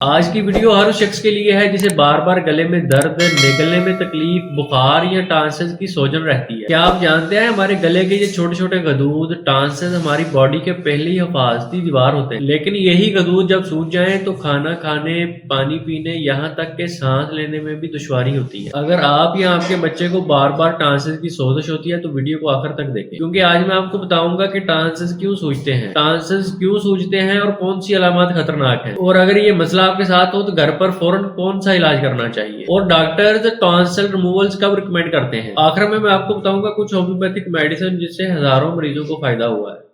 آج کی ویڈیو ہر اس شخص کے لیے ہے جسے بار بار گلے میں درد، نگلنے میں تکلیف، بخار یا ٹانسز کی سوجن رہتی ہے۔ کیا آپ جانتے ہیں ہمارے گلے کے یہ چھوٹے چھوٹے غدود ٹانسز ہماری باڈی کے پہلی حفاظتی دیوار ہوتے ہیں، لیکن یہی غدود جب سوج جائیں تو کھانا کھانے، پانی پینے، یہاں تک کہ سانس لینے میں بھی دشواری ہوتی ہے۔ اگر آپ یا آپ کے بچے کو بار بار ٹانسز کی سوزش ہوتی ہے تو ویڈیو کو آخر تک دیکھیں، کیونکہ آج میں آپ کو بتاؤں گا کہ ٹانسز کیوں سوجتے ہیں، ٹانسز کیوں سوجتے ہیں اور کون سی علامات خطرناک ہیں، اور اگر یہ مسئلہ آپ کے ساتھ ہو تو گھر پر فوراً کون سا علاج کرنا چاہیے، اور ڈاکٹرز ٹانسل ریموولز کب ریکمینڈ کرتے ہیں۔ آخر میں آپ کو بتاؤں گا کچھ ہومیوپیتھک میڈیسن جس سے ہزاروں مریضوں کو فائدہ ہوا ہے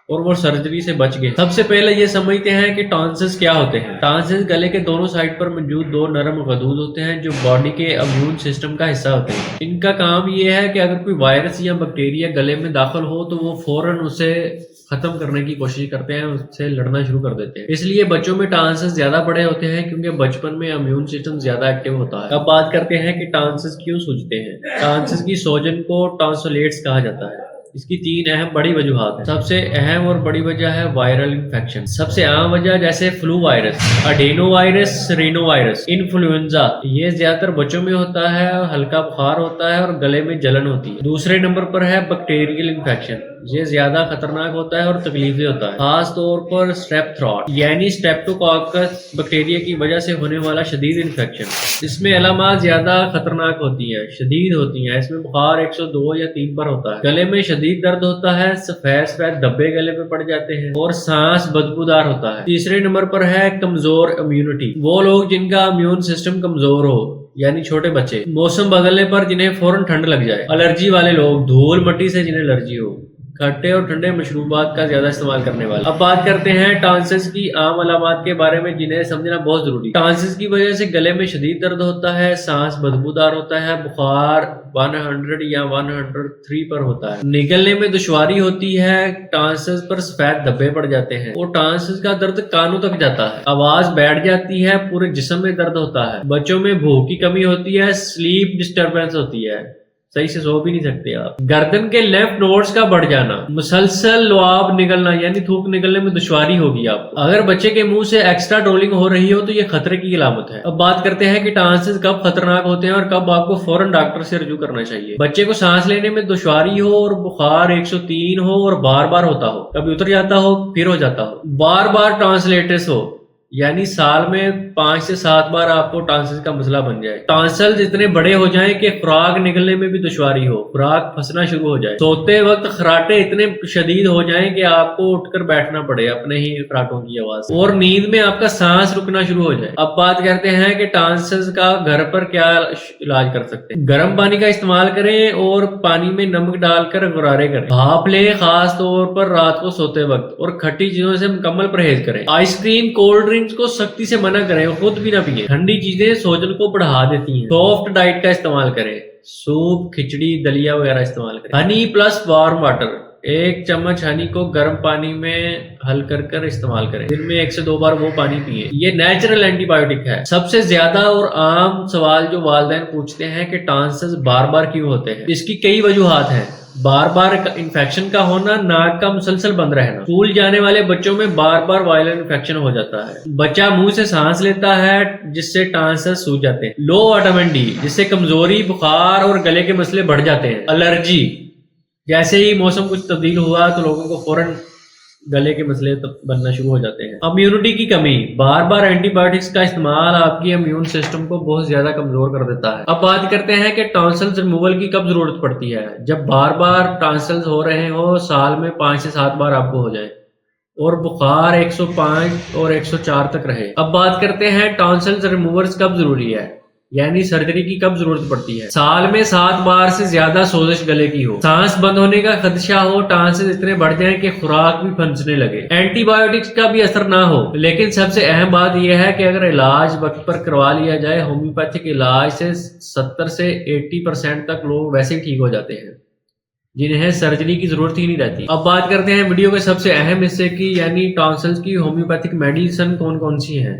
اور وہ سرجری سے بچ گئے۔ سب سے پہلے یہ سمجھتے ہیں کہ ٹانسز کیا ہوتے ہیں۔ ٹانسز گلے کے دونوں سائڈ پر موجود دو نرم غدود ہوتے ہیں جو باڈی کے امیون سسٹم کا حصہ ہوتے ہیں۔ ان کا کام یہ ہے کہ اگر کوئی وائرس یا بیکٹیریا گلے میں داخل ہو تو وہ فوراً اسے ختم کرنے کی کوشش کرتے ہیں، اس سے لڑنا شروع کر دیتے ہیں۔ اس لیے بچوں میں ٹانسز زیادہ بڑے ہوتے ہیں کیونکہ بچپن میں امیون سسٹم زیادہ ایکٹیو ہوتا ہے۔ اب بات کرتے ہیں کہ ٹانسز کیوں سوجتے ہیں۔ ٹانسز کی سوجن کو ٹانسولیٹس کہا جاتا ہے۔ اس کی تین اہم بڑی وجوہات ہیں۔ سب سے اہم اور بڑی وجہ ہے وائرل انفیکشن۔ سب سے عام وجہ جیسے flu virus, اڈینو virus, Reno virus, influenza, یہ زیادہ تر بچوں میں ہوتا ہے، ہلکا بخار ہوتا ہے اور گلے میں جلن ہوتی ہے۔ دوسرے نمبر پر ہے بیکٹیریل انفیکشن، یہ زیادہ خطرناک ہوتا ہے اور تکلیف دہ ہوتا ہے، خاص طور پر اسٹریپ تھراٹ یعنی اسٹریپٹوکوکس بیکٹیریا کی وجہ سے ہونے والا شدید انفیکشن۔ اس میں علامات زیادہ خطرناک ہوتی ہیں، شدید ہوتی ہیں۔ اس میں بخار 102 یا 3 پر ہوتا ہے، گلے میں شدید درد ہوتا ہے، سفید دھبے گلے میں پڑ جاتے ہیں اور سانس بدبودار ہوتا ہے۔ تیسرے نمبر پر ہے کمزور امیونٹی، وہ لوگ جن کا امیون سسٹم کمزور ہو یعنی چھوٹے بچے، موسم بدلنے پر جنہیں فوراً ٹھنڈ لگ جائے، الرجی والے لوگ، دھول مٹی سے جنہیں الرجی ہو، کھٹے اور ٹھنڈے مشروبات کا زیادہ استعمال کرنے والے۔ اب بات کرتے ہیں ٹانسز کی عام علامات کے بارے میں جنہیں سمجھنا بہت ضروری ہے۔ ٹانسز کی وجہ سے گلے میں شدید درد ہوتا ہے، سانس بدبودار ہوتا ہے، بخار 100 یا 103 پر ہوتا ہے، نگلنے میں دشواری ہوتی ہے، ٹانسز پر سفید دھبے پڑ جاتے ہیں اور ٹانسز کا درد کانوں تک جاتا ہے، آواز بیٹھ جاتی ہے، پورے جسم میں درد ہوتا ہے، بچوں میں بھوک کی کمی ہوتی ہے، سلیپ ڈسٹربنس ہوتی ہے، صحیح سے سو بھی نہیں سکتے آپ، گردن کے لیمف نوڈز کا بڑھ جانا، مسلسل لعاب نگلنا یعنی تھوک نگلنے میں دشواری ہوگی آپ کو، اگر بچے کے منہ سے ایکسٹرا ڈرولنگ ہو رہی ہو تو یہ خطرے کی علامت ہے۔ اب بات کرتے ہیں کہ ٹانسز کب خطرناک ہوتے ہیں اور کب آپ کو فوراً ڈاکٹر سے رجوع کرنا چاہیے۔ بچے کو سانس لینے میں دشواری ہو اور بخار 103 ہو اور بار بار ہوتا ہو، کبھی اتر جاتا ہو پھر ہو جاتا ہو، بار بار ٹانسلیٹس ہو یعنی سال میں 5 سے 7 بار آپ کو ٹانسل کا مسئلہ بن جائے، ٹانسل اتنے بڑے ہو جائیں کہ خوراک نگلنے میں بھی دشواری ہو، خوراک پھنسنا شروع ہو جائے، سوتے وقت خراٹے اتنے شدید ہو جائیں کہ آپ کو اٹھ کر بیٹھنا پڑے اپنے ہی خراٹوں کی آواز، اور نیند میں آپ کا سانس رکنا شروع ہو جائے۔ اب بات کرتے ہیں کہ ٹانسل کا گھر پر کیا علاج کر سکتے ہیں۔ گرم پانی کا استعمال کریں اور پانی میں نمک ڈال کر غرارے کریں، بھاپ لیں خاص طور پر رات کو سوتے وقت، اور کھٹی چیزوں سے مکمل پرہیز کریں۔ آئس کریم، کولڈ ڈرنک کو سختی سے منع کریں، خود بھی نہ پیئیں، ٹھنڈی چیزیں سوجن کو بڑھا دیتی ہیں۔ سافٹ ڈائٹ کا استعمال کریں، سوپ، کھچڑی، دلیا وغیرہ استعمال کریں۔ ہنی پلس وارم واٹر، 1 چمچ ہنی کو گرم پانی میں حل کر استعمال کریں، دن میں 1 سے 2 بار وہ پانی پیئیں، یہ نیچرل اینٹی بایوٹک ہے۔ سب سے زیادہ اور عام سوال جو والدین پوچھتے ہیں کہ ٹانسز بار بار کیوں ہوتے ہیں، اس کی کئی وجوہات ہیں۔ بار بار انفیکشن کا ہونا، ناک کا مسلسل بند رہنا، اسکول جانے والے بچوں میں بار بار وائرل انفیکشن ہو جاتا ہے، بچہ منہ سے سانس لیتا ہے جس سے ٹانسز سوج جاتے ہیں، لو وٹامن ڈی جس سے کمزوری، بخار اور گلے کے مسئلے بڑھ جاتے ہیں، الرجی جیسے ہی موسم کچھ تبدیل ہوا تو لوگوں کو فوراً گلے کے مسئلے بننا شروع ہو جاتے ہیں، امیونٹی کی کمی، بار بار اینٹی بایوٹکس کا استعمال آپ کی امیون سسٹم کو بہت زیادہ کمزور کر دیتا ہے۔ اب بات کرتے ہیں کہ ٹانسلز ریموول کی کب ضرورت پڑتی ہے۔ جب بار بار ٹانسلز ہو رہے ہو، سال میں 5 سے 7 بار آپ کو ہو جائے اور بخار 105 اور 104 تک رہے۔ اب بات کرتے ہیں ٹانسلز ریموورز کب ضروری ہے یعنی سرجری کی کب ضرورت پڑتی ہے۔ سال میں 7 بار سے زیادہ سوزش گلے کی ہو، سانس بند ہونے کا خدشہ ہو، ٹانسز اتنے بڑھ جائیں کہ خوراک بھی پھنسنے لگے، اینٹی بایوٹکس کا بھی اثر نہ ہو، لیکن سب سے اہم بات یہ ہے کہ اگر علاج وقت پر کروا لیا جائے، ہومیوپیتھک علاج سے 70 سے 80% تک لوگ ویسے ہی ٹھیک ہو جاتے ہیں جنہیں سرجری کی ضرورت ہی نہیں رہتی۔ اب بات کرتے ہیں ویڈیو کے سب سے اہم حصے کی یعنی ٹانسلز کی ہومیوپیتھک میڈیسن کون کون سی ہیں۔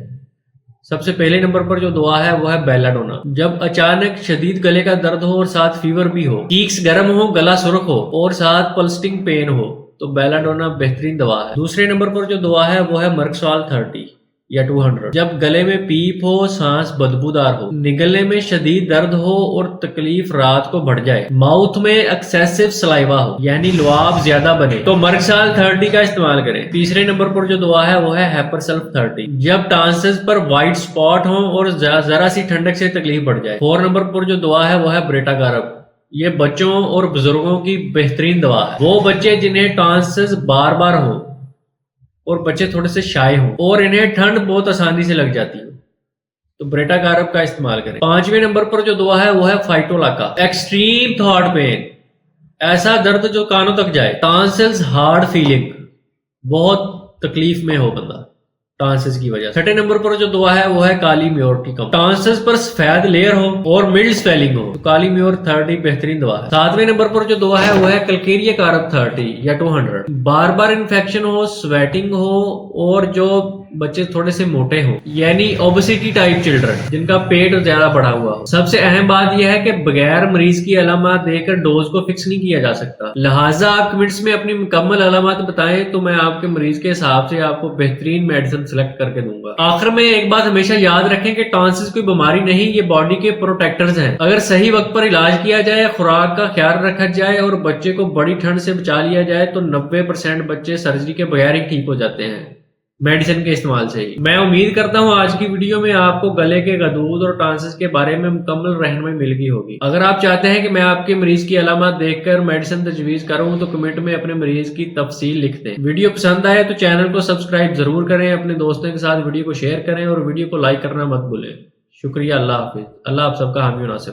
سب سے پہلے نمبر پر جو دوا ہے وہ ہے بیلا ڈونا۔ جب اچانک شدید گلے کا درد ہو اور ساتھ فیور بھی ہو، چیکس گرم ہو، گلا سرخ ہو اور ساتھ پلسٹنگ پین ہو تو بیلا ڈونا بہترین دوا ہے۔ دوسرے نمبر پر جو دوا ہے وہ ہے مرک سال 30۔ یا 200. جب گلے میں پیپ ہو، سانس بدبودار ہو، نگلنے میں شدید درد ہو اور تکلیف رات کو بڑھ جائے، ماؤتھ میں ایکسیسو سلائیوا ہو یعنی لعاب زیادہ بنے، تو مرگ سال 30 کا استعمال کریں. تیسرے نمبر پر جو دعا ہے وہ ہے ہیپر سلف 30. جب ٹانسز پر وائٹ سپاٹ ہوں اور ذرا سی ٹھنڈک سے تکلیف بڑھ جائے. 4 نمبر پر جو دعا ہے وہ ہے بریٹا گارب. یہ بچوں اور بزرگوں کی بہترین دوا ہے. وہ بچے جنہیں ٹانسز بار بار ہوں اور بچے تھوڑے سے شائع ہوں اور انہیں ٹھنڈ بہت آسانی سے لگ جاتی ہو، تو بریٹا گارب کا استعمال کریں. 5ویں نمبر پر جو دعا ہے وہ ہے فائٹولاکا. ایکسٹریم تھارڈ پین، ایسا درد جو کانوں تک جائے. ٹانسلز ہارڈ فیلنگ، بہت تکلیف میں ہو بندہ ٹانسز کی وجہ سے. 6 نمبر پر جو دعا ہے وہ ہے کالی میور ٹیکم. ٹانسز پر سفید لیئر ہو اور ملڈ سویلنگ ہو تو کالی میور 30 بہترین دعا ہے. 7ویں نمبر پر جو دعا ہے وہ ہے کلکیریا کارب 30 یا 200. بار بار انفیکشن ہو، سویٹنگ ہو اور جو بچے تھوڑے سے موٹے ہوں یعنی اوبیسٹی ٹائپ چلڈرن جن کا پیٹ زیادہ بڑا ہوا ہو. سب سے اہم بات یہ ہے کہ بغیر مریض کی علامات دے کر ڈوز کو فکس نہیں کیا جا سکتا، لہٰذا آپ کمنٹس میں اپنی مکمل علامات بتائیں تو میں آپ کے مریض کے حساب سے آپ کو بہترین میڈیسن سلیکٹ کر کے دوں گا. آخر میں ایک بات ہمیشہ یاد رکھیں کہ ٹانسز کوئی بیماری نہیں، یہ باڈی کے پروٹیکٹرز ہیں. اگر صحیح وقت پر علاج کیا جائے، خوراک کا خیال رکھا جائے اور بچے کو بڑی ٹھنڈ سے بچا لیا جائے تو 90% بچے سرجری کے بغیر ہی ٹھیک ہو جاتے ہیں میڈیسن کے استعمال سے ہی. میں امید کرتا ہوں آج کی ویڈیو میں آپ کو گلے کے غدود اور ٹانسز کے بارے میں مکمل رہنمائی مل گئی ہوگی. اگر آپ چاہتے ہیں کہ میں آپ کے مریض کی علامات دیکھ کر میڈیسن تجویز کروں تو کمنٹ میں اپنے مریض کی تفصیل لکھ دیں. ویڈیو پسند آئے تو چینل کو سبسکرائب ضرور کریں، اپنے دوستوں کے ساتھ ویڈیو کو شیئر کریں اور ویڈیو کو لائک کرنا مت بھولیں. شکریہ. اللہ حافظ. اللہ آپ سب کا حامی و ناصر.